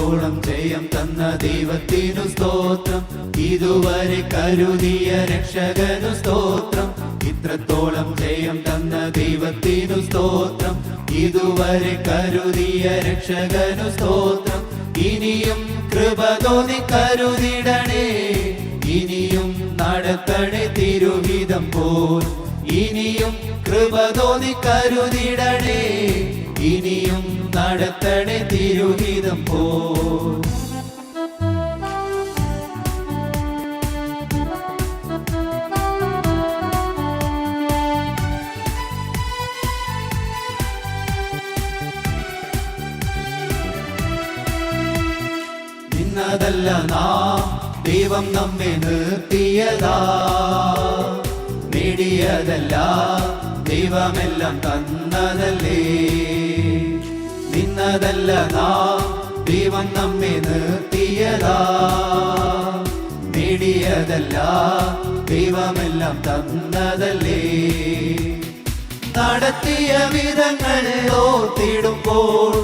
ഇത്രത്തോളം ജയം തന്ന ദൈവത്തിനു സ്തോത്രം. ഇതുവരെ കരുതിയ രക്ഷകനു സ്തോത്രം. ഇത്രത്തോളം ജയം തന്ന ദൈവത്തിനു സ്തോത്രം. ഇതുവരെ കരുതിയ രക്ഷകനു സ്തോത്രം. ഇനിയും കൃപ തോന്നി കരുതിടണേ, ഇനിയും നടത്തണേ തിരുഹിതം പോൽ. ഇനിയും കൃപ തോന്നി കരുതിടണേ, ഇനിയും നടത്തണേ തിരുഹിതം പോൽ. നിന്നതല്ല നാം, ദൈവം നമ്മെ നിർത്തിയതാ. നേടിയതല്ല, ദൈവമെല്ലാം തന്നതല്ലേ. നിന്നതല്ല നാം, ദൈവം നമ്മെ നിർത്തിയതാ. നേടിയതല്ല, ദൈവമെല്ലാം തന്നതല്ലേ. നടത്തിയ വിധങ്ങൾ ഓർത്തിടുമ്പോൾ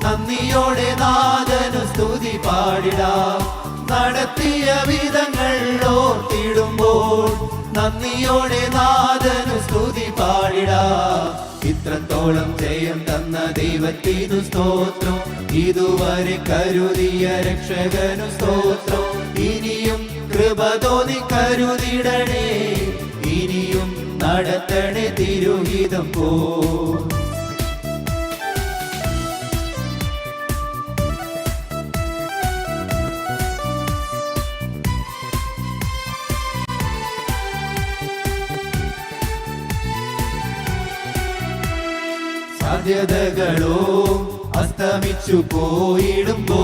നന്ദിയോടെ നാഥനു സ്തുതി പാടിടാം. നടത്തിയ വിധങ്ങൾ ഓർത്തിടുമ്പോൾ നന്ദിയോടെ നാഥനു സ്തുതി പാടിടാം. ഇത്രത്തോളം ജയം തന്ന ദൈവത്തിനു സ്തോത്രം. ഇതുവരെ കരുതിയ രക്ഷകനു സ്തോത്രം. ഇനിയും കൃപ തോന്നി കരുതിടണേ, ഇനിയും നടത്തണേ തിരുഹിതം പോൽ. സാധ്യതകളോ അസ്തമിച്ചു പോയിടുമ്പോ,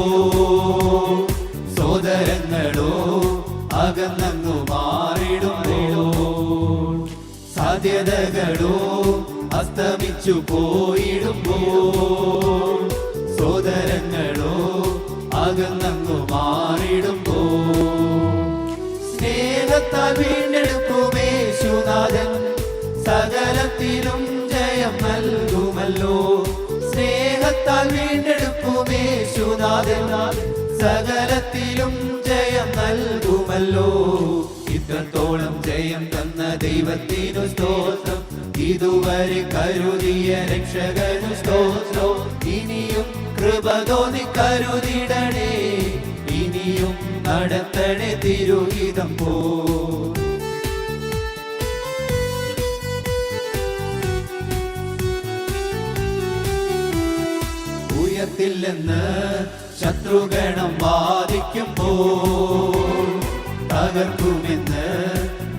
സോദരങ്ങളോ അകന്നു മാറിടുമ്പോ. സാധ്യതകളോ അസ്തമിച്ചു പോയിടുമ്പോ, സോദരങ്ങളോ അകന്നു മാറിടുമ്പോ. സ്നേഹത്താൽ വീണ്ടെടുക്കുമേശുനാഥൻ സകലത്തിലും ജയം നൽകുമല്ലോ. സ്നേഹത്താൽ വീണ്ടെടുക്കുമേശുനാഥൻ സകലത്തിലും ജയം നൽകുമല്ലോ. ഇത്രത്തോളം ജയം തന്ന ദൈവത്തിനു സ്തോത്രം. ഇതുവരെ കരുതിയ രക്ഷകനു സ്തോത്രം. ഇനിയും കൃപ തോന്നി കരുതിടണേ, ഇനിയും നടത്തണേ തിരുഹിതം പോൽ. ഉയർത്തില്ലെന്ന് ശത്രുഗണം വാദിക്കുമ്പോൾ, തകർക്കുമെന്ന്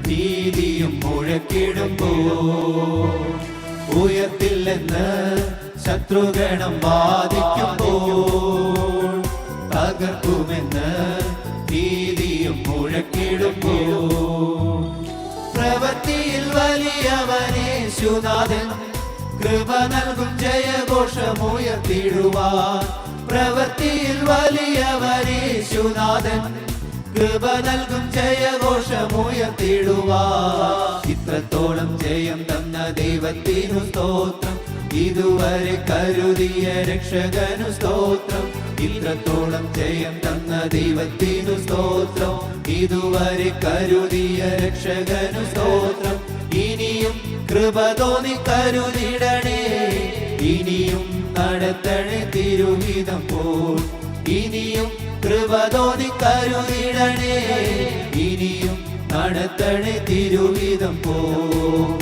ഭീതിയും മുഴക്കിടുമ്പോൾ. ഉയർത്തില്ലെന്ന് ശത്രുഗണം വാദിക്കുമ്പോൾ, തകർക്കുമെന്ന് ഭീതിയും മുഴക്കിടുമ്പോൾ. പ്രവൃത്തിയിൽ വലിയവനേശുനാഥൻ കൃപ നൽകും ജയഘോഷമുയർത്തിടുവാൻ. പ്രവൃത്തിയിൽ വലിയവനേശുനാഥൻ കൃപ നൽകും ജയഘോഷമുയർത്തിടുവാൻ. ഇത്രത്തോളം ജയം തന്ന ദൈവത്തിനു സ്തോത്രം. ഇതുവരെ കരുതിയ രക്ഷകനു സ്തോത്രം. ഇത്രത്തോളം ജയം തന്ന ദൈവത്തിനു സ്തോത്രം. ഇതുവരെ കരുതിയ രക്ഷകനു സ്തോത്രം. ഇനിയും കൃപ തോന്നി കരുതിടണേ, ഇനിയും നടത്തണേ തിരുഹിതം പോൽ. ഇനിയും കൃപ തോന്നി കരുതിടണേ, ഇനിയും നടത്തണേ തിരുഹിതം പോൽ.